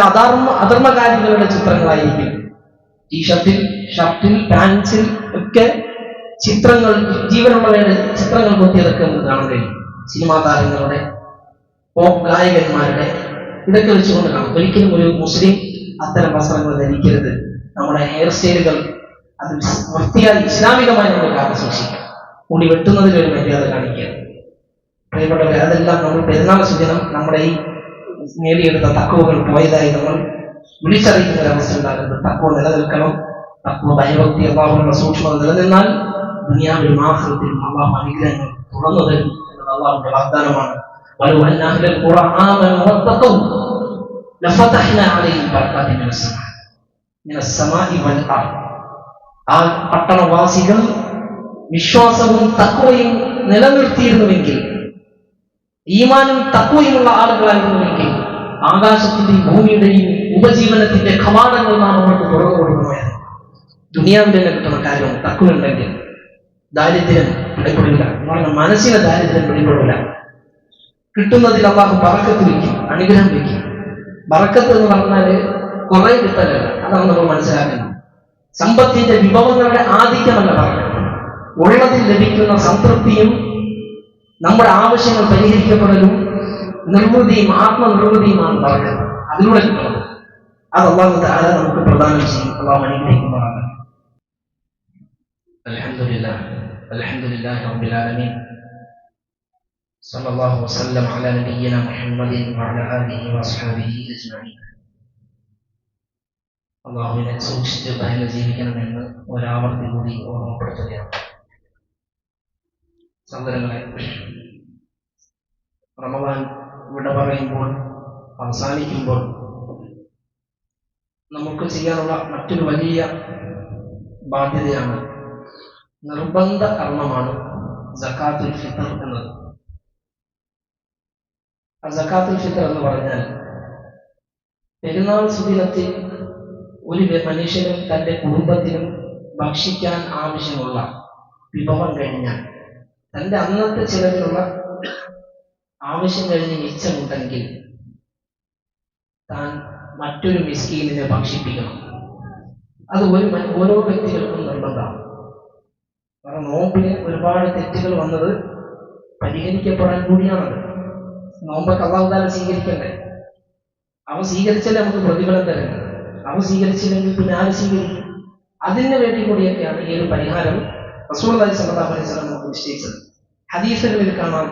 അധർമ്മകാരികളുടെ ചിത്രങ്ങളായിരിക്കും. ടീഷർട്ടിൽ, ഷർട്ടിൽ, പാൻസിൽ ഒക്കെ ചിത്രങ്ങൾ, ജീവനുള്ളവരുടെ ചിത്രങ്ങൾ കൊത്തിയതൊക്കെ നമുക്ക് കാണാൻ കഴിയും. സിനിമാ താരങ്ങളുടെ, പോപ്പ് ഗായകന്മാരുടെ, ഇതൊക്കെ വെച്ചുകൊണ്ട് കാണാം. ഒരിക്കലും ഒരു മുസ്ലിം അത്തരം വസ്ത്രങ്ങൾ ധരിക്കരുത്. നമ്മുടെ ഹെയർ സ്റ്റൈലുകൾ അത് വൃത്തിയായി ഇസ്ലാമികമായി നമ്മൾ കാത്തു സൂക്ഷിക്കാം. മുടി വെട്ടുന്നതിൽ ഒരു മര്യാദ കാണിക്കുക. പ്രിയപ്പെട്ടവരെ, അതെല്ലാം നമ്മൾ പെരുന്നാൾ സുദിനം നമ്മുടെ ഈ നേടിയെടുത്ത തഖ്വകൾ പോയതായി നമ്മൾ വിളിച്ചറിയിക്കുന്ന ഒരവസ്ഥ ഉണ്ടാകുന്നത്. തഖ്വ നിലനിൽക്കണം. തഖ്വ ഭയഭക്തി, അല്ലാഹുവിനുള്ള സൂക്ഷ്മത നിലനിന്നാൽ ദുനിയാവിലും ആഖിറത്തിലും അല്ലാഹു അനുഗ്രഹങ്ങൾ തുറന്നു തരും എന്നത് അല്ലാഹുവിന്റെ വാഗ്ദാനമാണ്. വലൗ അന്ന അഹ്ലൽ ഖുറ ആമനു വത്തഖൂ ലഫതഹ്നാ അലൈഹിം ബറകാത്തിൻ മിനസ് സമാഇ വൽ അർദ്. ആ പട്ടണവാസികൾ വിശ്വാസവും തഖ്വയും നിലനിർത്തിയിരുന്നുവെങ്കിൽ, ഈമാനും തഖ്വയുമുള്ള ആളുകളായിരുന്നുവെങ്കിൽ, ആകാശത്തിന്റെയും ഭൂമിയുടെയും ഉപജീവനത്തിന്റെ കവാടങ്ങൾ നാം അവർക്ക് തുറന്നു കൊടുക്കുമായിരുന്നു. ദുനിയാവിൽ തന്നെ കിട്ടുന്ന കാര്യം തഖ്വ ഉണ്ടെങ്കിൽ ദാരിദ്ര്യം പിടിപ്പെടില്ല. മനസ്സിന് ദാരിദ്ര്യം പിടിപ്പെടില്ല. കിട്ടുന്നതിൽ അല്ലാഹു ബറക്കത്ത് വയ്ക്കും, അനുഗ്രഹം വയ്ക്കും. ബറക്കത്ത് എന്ന് പറഞ്ഞാല് കുറെ കിട്ടലല്ല, അതാണ് നമ്മൾ മനസ്സിലാക്കുന്നത്. സമ്പത്തിന്റെ വിഭവങ്ങളുടെ ആധിക്യമല്ല ബറക്കത്ത്. ഉള്ളതിൽ ലഭിക്കുന്ന സംതൃപ്തിയും നമ്മുടെ ആവശ്യങ്ങൾ പരിഹരിക്കപ്പെടലും നിർവൃതിയും ആത്മനിർവൃതിയുമാണ് ബറക്കത്ത്. അതിലൂടെ കിട്ടുന്നത്. അത് അല്ലാഹു തആല നമുക്ക് പ്രദാനം ചെയ്യും. അല്ലാഹു അനുഗ്രഹിക്കുമാറാകട്ടെ. അൽഹംദുലില്ലാഹി റബ്ബിൽ ആലമീൻ. സല്ലല്ലാഹു വസല്ലം അലാ നബിയ്യിനാ മുഹമ്മദിൻ വഅലാ ആലിഹി വഅസ്ഹാബിഹി അജ്മഈൻ. അല്ലാഹുവിനെ സൂക്ഷിച്ച് ഭയന്ന് ജീവിക്കണമെന്ന് ഒരാവർത്തി കൂടി ഓർമ്മപ്പെടുത്തുകയാണ്. സഹോദരങ്ങളെ, റമദാൻ ഇവിടെ പറയുമ്പോൾ, അവസാനിക്കുമ്പോൾ നമുക്ക് ചെയ്യാനുള്ള മറ്റൊരു വലിയ ബാധ്യതയാണ്, നിർബന്ധ കർമ്മമാണ് സകാത്തുൽ ഫിത്ർ എന്നത്. സകാത്തുൽ ഫിത്ർ എന്ന് പറഞ്ഞാൽ, പെരുന്നാൾ സുദിനത്തിൽ ഒരു മനുഷ്യനും തൻ്റെ കുടുംബത്തിനും ഭക്ഷിക്കാൻ ആവശ്യമുള്ള വിഭവം കഴിഞ്ഞാൽ, തൻ്റെ അന്നത്തെ ചിലവിലുള്ള ആവശ്യം കഴിഞ്ഞ് മിച്ചമുണ്ടെങ്കിൽ താൻ മറ്റൊരു മിസ്കീനിനെ ഭക്ഷിപ്പിക്കണം. അത് ഓരോ വ്യക്തികൾക്കും നിർബന്ധമാണ്. കാരണം നോമ്പിന് ഒരുപാട് തെറ്റുകൾ വന്നത് പരിഹരിക്കപ്പെടാൻ കൂടിയാണത്. നോമ്പൊക്കെ അല്ലാഹു തആല സ്വീകരിക്കണ്ടേ? അവ സ്വീകരിച്ചാലേ നമുക്ക് പ്രതിഫലം തരുന്നത്. അവ സ്വീകരിച്ചില്ലെങ്കിൽ പിന്നെ ആര് സ്വീകരിക്കും? അതിന് വേണ്ടി കൂടിയൊക്കെയാണ് ഈ ഒരു പരിഹാരം റസൂലുള്ളാഹി സ്വല്ലല്ലാഹു അലൈഹി വസല്ലം നമുക്ക് നിശ്ചയിച്ചത്. ഹദീസുകളിൽ കാണാം,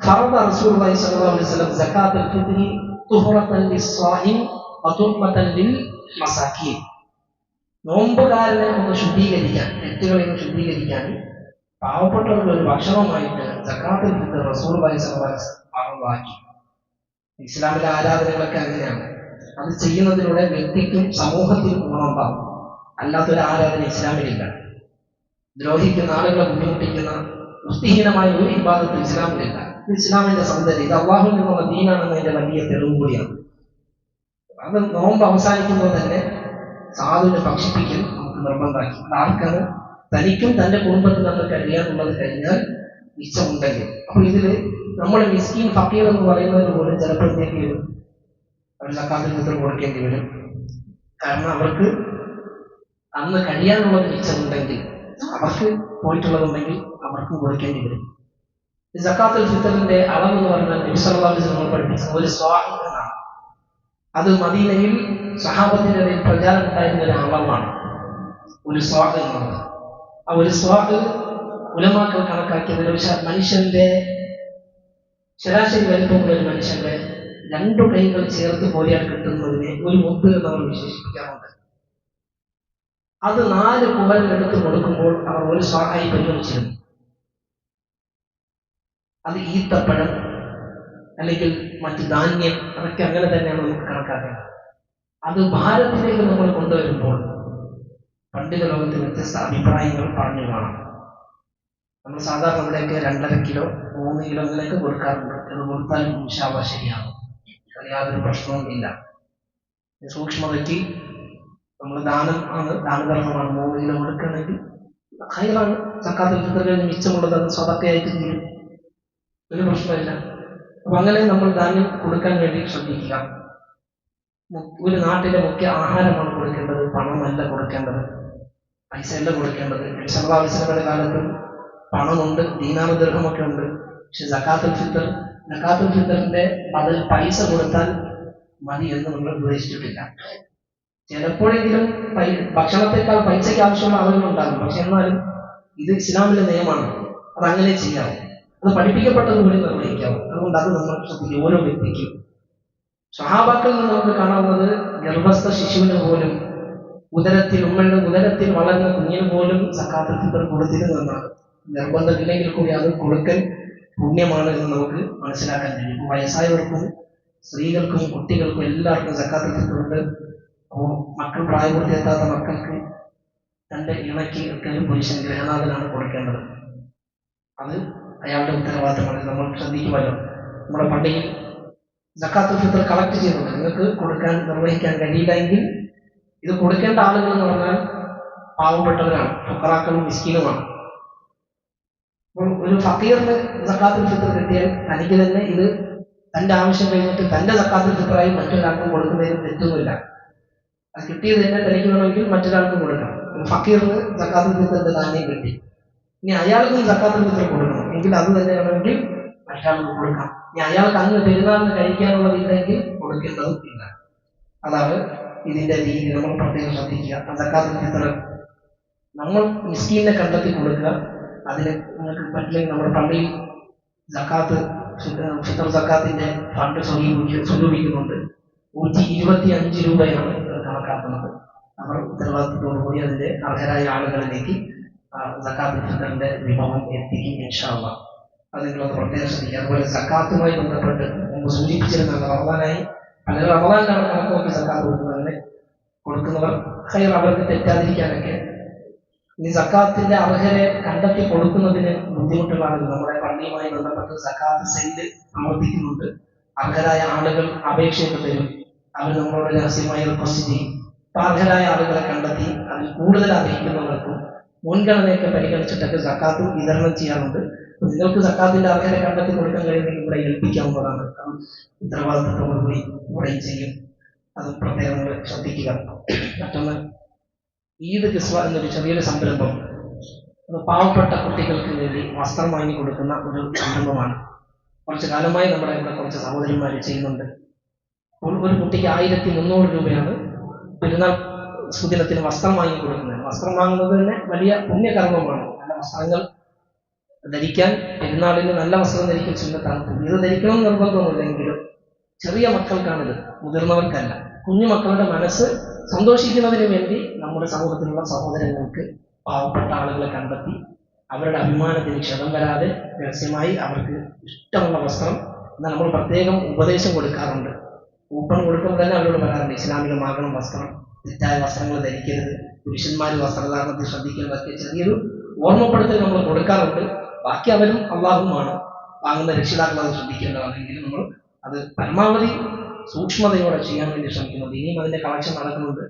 ഫറദ റസൂലുള്ളാഹി സ്വല്ലല്ലാഹു അലൈഹി വസല്ലം സകാത്തുൽ ഫിത്രി തുഹറത്തൻ ലിസ്സായിം വതുഹ്മതൻ ലിൽ മസാകീൻ. നോമ്പുകാരനെ ഒന്ന് ശുദ്ധീകരിക്കാൻ, തെറ്റുകളിൽ നിന്ന് ശുദ്ധീകരിക്കാൻ പാവപ്പെട്ടവർക്ക് ഒരു ഭക്ഷണമായിട്ട് സകാത്തുൽ ഫിത്ർ റസൂലുള്ളാഹി സ്വല്ലല്ലാഹു അലൈഹി വസല്ലം ഫറദാക്കി. ഇസ്ലാമിലെ ആരാധനകളൊക്കെ അങ്ങനെയാണ്. അത് ചെയ്യുന്നതിലൂടെ വ്യക്തിക്കും സമൂഹത്തിനും ഗുണമുണ്ടാകും. അല്ലാത്തൊരു ആരാധന ഇസ്ലാമിലില്ല. ദ്രോഹിക്കുന്ന ആളുകളെ ബുദ്ധിമുട്ടിക്കുന്ന വൃത്തിഹീനമായ ഒരു ഇബാദത്തും ഇസ്ലാമിലില്ല. ഇത് ഇസ്ലാമിന്റെ സൗന്ദര്യം, ഇത് അള്ളാഹു നിന്നുള്ള ദീനാണെന്നതിന്റെ വലിയ തെളിവ് കൂടിയാണ്. അത് നോമ്പ് അവസാനിക്കുമ്പോൾ തന്നെ സാധുവിനെ ഭക്ഷിപ്പിക്കൽ നമുക്ക് നിർബന്ധമാക്കി. ആർക്കാണ്? തനിക്കും തന്റെ കുടുംബത്തിൽ നിന്ന് കഴിയാനുള്ളത് കഴിഞ്ഞാൽ മിച്ചമുണ്ടെങ്കിൽ. അപ്പൊ ഇതില് നമ്മൾ മിസ്കീൻ ഫക്കീർ എന്ന് പറയുന്നത് പോലും ചിലപ്പോഴത്തേക്ക് അവർ സക്കാത്തുൽ ഫിത്ർ കൊടുക്കേണ്ടി വരും. കാരണം അവർക്ക് അന്ന് കഴിയാനുള്ളത് മിച്ചമുണ്ടെങ്കിൽ, അവർക്ക് പോയിട്ടുള്ളതുണ്ടെങ്കിൽ അവർക്കും കൊടുക്കേണ്ടി വരും. സക്കാത്തുൽ ഫിത്റിന്റെ അളവ് എന്ന് പറഞ്ഞാൽ നബി സല്ലല്ലാഹു അലൈഹി വസല്ലം പഠിപ്പിച്ച ഒരു സ്വാഹ് എന്നാണ്. അത് മദീനയിൽ സ്വഹാബത്തിന്റെ ഇടയിൽ പ്രചാരം ഉണ്ടായിരുന്ന ഒരു അളവാണ് ഒരു സ്വാഹ് എന്നുള്ളത്. ആ ഒരു സ്വാഹ് ഉലമാക്കൾ കണക്കാക്കിയത് മനുഷ്യന്റെ ശരാശരി വലിപ്പമുള്ള ഒരു മനുഷ്യന്റെ 2 കൈകൾ ചേർത്ത് കോരിയാൽ കിട്ടുന്നതിനെ ഒരു മുത്ത് എന്ന് നമ്മൾ വിശേഷിപ്പിക്കാറുണ്ട്. അത് 4 കുവലിനെടുത്ത് കൊടുക്കുമ്പോൾ അവർ ഒരു സ്വാഹായി പരിഗണിച്ചിരുന്നു. അത് ഈത്തപ്പഴം അല്ലെങ്കിൽ മറ്റ് ധാന്യം, അതൊക്കെ അങ്ങനെ തന്നെയാണ് നമുക്ക് കണക്കാക്കുന്നത്. അത് ഭാരതത്തിലേക്ക് നമ്മൾ കൊണ്ടുവരുമ്പോൾ പണ്ഡിത ലോകത്തിൽ വ്യത്യസ്ത അഭിപ്രായങ്ങൾ പറഞ്ഞു കാണാം. നമ്മൾ സാധാരണ ഇവിടെയൊക്കെ 2.5 കിലോ 3 കിലോ അങ്ങനെയൊക്കെ കൊടുക്കാറുണ്ട്. അത് കൊടുത്താലും ഇൻഷാ അല്ലാഹ് ശരിയാകും, യാതൊരു പ്രശ്നവും ഇല്ല. സൂക്ഷ്മതയ്ക്ക് നമ്മൾ ദാനധർമ്മമാണ്. 3 കിലോ കൊടുക്കണമെങ്കിൽ ഹൈറാണ്. സക്കാത്തുൽ ഫിത്ർ കഴിഞ്ഞ് മിച്ചമുള്ളത് അത് സ്വതക്കയായിട്ട് തീരും, ഒരു പ്രശ്നമില്ല. അപ്പൊ അങ്ങനെ നമ്മൾ ധാന്യം കൊടുക്കാൻ വേണ്ടി ശ്രദ്ധിക്കുക. ഒരു നാട്ടിലെ മുഖ്യ ആഹാരമാണ് കൊടുക്കേണ്ടത്, പണമല്ല കൊടുക്കേണ്ടത്, പൈസയല്ല കൊടുക്കേണ്ടത്. സല്ലല്ലാഹു അലൈഹി വസല്ലമയുടെ കാലത്ത് പണമുണ്ട്, ദീനാർ ദിർഹമൊക്കെ ഉണ്ട്. പക്ഷെ സക്കാത്തുൽ ഫിത്റിന്റെ അതിൽ പൈസ കൊടുത്താൽ മതി എന്ന് നമ്മൾ ഉപദേശിച്ചിട്ടില്ല. ചിലപ്പോഴെങ്കിലും ഭക്ഷണത്തെക്കാൾ പൈസയ്ക്ക് ആവശ്യമുള്ള ആളുകളുണ്ടാകും. പക്ഷെ എന്നാലും ഇത് ഇസ്ലാമിലെ നിയമമാണ്, അതങ്ങനെ ചെയ്യാവും. അത് പഠിപ്പിക്കപ്പെട്ടത് കൂടി നിർവഹിക്കാവും. അതുകൊണ്ട് അത് നമ്മൾ ശ്രദ്ധിക്കും. ഓരോ വ്യക്തിക്കും സ്വഹാബാക്കളിൽ നിന്ന് നമുക്ക് കാണാവുന്നത് ഗർഭസ്ഥ ശിശുവിന് പോലും ഉമ്മയുടെ ഉദരത്തിൽ വളർന്ന കുഞ്ഞിന് പോലും സക്കാത്തുൽ ഫിത്ർ കൊടുത്തിരുന്നു എന്നാണ്. നിർബന്ധമില്ലെങ്കിൽ കൂടി അത് കൊടുക്കൽ പുണ്യമാണ് എന്ന് നമുക്ക് മനസ്സിലാക്കാൻ കഴിയും. വയസ്സായവർക്കും സ്ത്രീകൾക്കും കുട്ടികൾക്കും എല്ലാവർക്കും സക്കാത്തുൽ ഫിത്ർ ഉണ്ട്. അപ്പോൾ മക്കൾ പ്രായപൂർത്തിയെത്താത്ത മക്കൾക്ക് തന്റെ ഇണയ്ക്ക് ഒക്കെ പുരുഷൻ ഗൃഹനാഥനാണ് കൊടുക്കേണ്ടത്. അത് അയാളുടെ ഉത്തരവാദിത്തമാണ്. നമ്മൾ ശ്രദ്ധിക്കുമല്ലോ, നമ്മുടെ പള്ളിയിൽ സക്കാത്തുൽ ഫിത്ർ കളക്ട് ചെയ്യുന്നുണ്ട്. നിങ്ങൾക്ക് കൊടുക്കാൻ നിർവഹിക്കാൻ കഴിയില്ല എങ്കിൽ ഇത് കൊടുക്കേണ്ട ആളുകൾ എന്ന് പറഞ്ഞാൽ പാവപ്പെട്ടവരാണ്, ഫുഖറാക്കളും മിസ്കീനുമാണ്. അപ്പോൾ ഒരു ഫക്കീറിന് സക്കാത്തുൽ ഫിത്ർ കിട്ടിയാൽ തനിക്ക് തന്നെ ഇത് തന്റെ ആവശ്യം കഴിഞ്ഞിട്ട് തന്റെ സക്കാത്തുൽ ഫിത്റായി മറ്റൊരാൾക്ക് കൊടുക്കുന്നതിന് തെറ്റൊന്നുമില്ല. അത് കിട്ടിയത് തന്നെ തനിക്ക് വേണമെങ്കിൽ മറ്റൊരാൾക്ക് കൊടുക്കണം. ഒരു ഫക്കീറിന് സക്കാത്തുൽ ഫിത്റിന്റെ ധാന്യം കിട്ടി, ഇനി അയാൾക്കും സക്കാത്തുൽ ഫിത്ർ കൊടുക്കണം എങ്കിൽ അത് തന്നെ വേണമെങ്കിൽ മറ്റൊരാൾക്ക് കൊടുക്കാം. ഇനി അയാൾക്ക് അന്ന് പെരുന്നാളിന് കഴിക്കാനുള്ളതില്ലെങ്കിൽ കൊടുക്കേണ്ടതും ഇല്ല. അതാണ് ഇതിന്റെ രീതി. നമ്മൾ പ്രത്യേകം ശ്രദ്ധിക്കുക. സക്കാത്തുൽ ഫിത്ർ നമ്മൾ മിസ്കീനെ കണ്ടെത്തി കൊടുക്കുക. അതിന് നിങ്ങൾക്ക് പറ്റില്ലെങ്കിൽ നമ്മുടെ പള്ളിയിൽ ഫിത്ർ സക്കാത്തിന്റെ ഫണ്ട് സ്വരൂപിക്കുന്നുണ്ട്. 125 രൂപയാണ് കണക്കാക്കുന്നത്. അവർ ഉത്തരവാദിത്തത്തോടുകൂടി അതിന്റെ അർഹരായ ആളുകളിലേക്ക് സക്കാത്തുൽ ഫിത്റിന്റെ വിഭവം എത്തിക്കും ഇൻഷാ അല്ലാഹ്. അത് നിങ്ങളൊന്ന് പ്രത്യേകം ശ്രദ്ധിക്കുക. അതുപോലെ സക്കാത്തുമായി ബന്ധപ്പെട്ട് മുമ്പ് സൂചിപ്പിച്ചിരുന്ന റമദാനായി പലരും റമദാനിലാണ് കണക്ക് നോക്കി സക്കാത്ത് കൊടുക്കുന്നത്. അങ്ങനെ കൊടുക്കുന്നവർ ഹൈർ അവർക്ക് തെറ്റാതിരിക്കാനൊക്കെ ഇനി സക്കാത്തിന്റെ അർഹരെ കണ്ടെത്തി കൊടുക്കുന്നതിന് ബുദ്ധിമുട്ടുള്ള ആളുകൾ നമ്മുടെ പള്ളിയുമായി ബന്ധപ്പെട്ട് സക്കാത്ത് സെല്ല് പ്രവർത്തിക്കുന്നുണ്ട്. അർഹരായ ആളുകൾ അപേക്ഷയൊക്കെ തരും. അവർ നമ്മളോട് രഹസ്യമായി റിക്വസ്റ്റ് ചെയ്യും. അർഹരായ ആളുകളെ കണ്ടെത്തി അതിൽ കൂടുതൽ അർഹിക്കുന്നവർക്കും മുൻഗണനയൊക്കെ പരിഗണിച്ചിട്ടൊക്കെ സക്കാത്ത് വിതരണം ചെയ്യാറുണ്ട്. നിങ്ങൾക്ക് സക്കാത്തിന്റെ അർഹരെ കണ്ടെത്തി കൊടുക്കാൻ കഴിയുമെങ്കിൽ ഇവിടെ ഏൽപ്പിക്കാവുന്നതാണ്. ഉത്തരവാദിത്തത്തോടുകൂടി ഇവിടെയും ചെയ്യും. അത് പ്രത്യേകം ശ്രദ്ധിക്കുക. മറ്റൊന്ന്, ഈദ് കിസ്വ എന്നൊരു ചെറിയൊരു സംരംഭം, പാവപ്പെട്ട കുട്ടികൾക്ക് വേണ്ടി വസ്ത്രം വാങ്ങി കൊടുക്കുന്ന ഒരു സംരംഭമാണ്. കുറച്ചു കാലമായി നമ്മുടെ ഇവിടെ കുറച്ച് സഹോദരന്മാർ ചെയ്യുന്നുണ്ട്. ഒരു കുട്ടിക്ക് 1300 രൂപയാണ് പെരുന്നാൾ സുദിനത്തിന് വസ്ത്രം വാങ്ങി കൊടുക്കുന്നത്. വസ്ത്രം വാങ്ങുന്നത് തന്നെ വലിയ പുണ്യകർമ്മമാണ്. നല്ല വസ്ത്രങ്ങൾ ധരിക്കാൻ, പെരുന്നാളിന് നല്ല വസ്ത്രം ധരിക്കാൻ സുന്നത്താണ്. ഇത് ധരിക്കണം നിർബന്ധമൊന്നുമില്ലെങ്കിലും ചെറിയ മക്കൾക്കാണിത്, മുതിർന്നവർക്കല്ല. കുഞ്ഞു മക്കളുടെ മനസ്സ് സന്തോഷിക്കുന്നതിന് വേണ്ടി നമ്മുടെ സമൂഹത്തിലുള്ള സഹോദരങ്ങൾക്ക് പാവപ്പെട്ട ആളുകളെ കണ്ടെത്തി അവരുടെ അഭിമാനത്തിന് ക്ഷതം വരാതെ രഹസ്യമായി അവർക്ക് ഇഷ്ടമുള്ള വസ്ത്രം എന്നാൽ നമ്മൾ പ്രത്യേകം ഉപദേശം കൊടുക്കാറുണ്ട്. കൂപ്പൺ കൊടുക്കുമ്പോൾ തന്നെ അവരോട് പറയാറുണ്ട്, ഇസ്ലാമികമാകണം വസ്ത്രം, തെറ്റായ വസ്ത്രങ്ങൾ ധരിക്കരുത്. പുരുഷന്മാർ വസ്ത്രധാരണത്തിൽ ശ്രദ്ധിക്കേണ്ടതൊക്കെ ചെറിയൊരു ഓർമ്മപ്പെടുത്തൽ നമ്മൾ കൊടുക്കാറുണ്ട്. ബാക്കി അവരും അള്ളാഹുമാണ്, വാങ്ങുന്ന രക്ഷിതാക്കൾ അത് ശ്രദ്ധിക്കേണ്ടതാണെങ്കിലും നമ്മൾ അത് പരമാവധി സൂക്ഷ്മതയോടെ ചെയ്യാൻ വേണ്ടി ശ്രമിക്കുന്നുണ്ട്. ഇനിയും അതിന്റെ കളക്ഷൻ നടക്കുന്നുണ്ട്.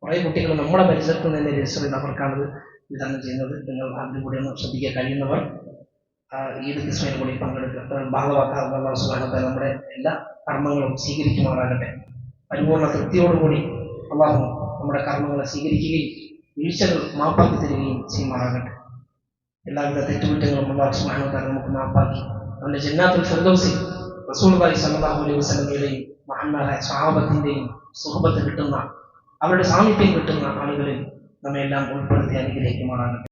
കുറേ കുട്ടികൾ നമ്മുടെ പരിസരത്ത് തന്നെ രജിസ്റ്റർ ചെയ്ത് അവർക്കാണ് വിതരണം ചെയ്യുന്നത്. നിങ്ങൾ അതിൽ കൂടെ ഒന്ന് ശ്രദ്ധിക്കാൻ കഴിയുന്നവർ ഈദ് കിസ്മയിൽ കൂടി പങ്കെടുക്കുക, ഭാഗമാക്കാവുന്ന അല്ലാഹു സുബ്ഹാനഹു വ തആല നമ്മുടെ എല്ലാ കർമ്മങ്ങളും സ്വീകരിക്കുമാറാകട്ടെ. പരിപൂർണ്ണ തൃപ്തിയോടുകൂടി അള്ളാഹു നമ്മുടെ കർമ്മങ്ങളെ സ്വീകരിക്കുകയും വീഴ്ചകൾ മാപ്പാക്കി തരികയും ചെയ്യുമാറാകട്ടെ. എല്ലാവിധ തെറ്റുകുറ്റങ്ങളും അല്ലാഹു സുബ്ഹാനഹു വ തആല നമുക്ക് മാപ്പാക്കി അവന്റെ ജന്നാത്തുൽ ഫിർദൗസിൽ റസൂലുള്ളാഹി സ്വല്ലല്ലാഹു അലൈഹി വസല്ലമയുടെയും മഹാന്മാരായ സ്വഹാബത്തിന്റെയും സുഹബത്ത് കിട്ടുന്ന, അവരുടെ സാമീപ്യം കിട്ടുന്ന ആളുകളിൽ നമ്മെല്ലാം ഉൾപ്പെടുത്തി അനുഗ്രഹിക്കുമാറാകട്ടെ.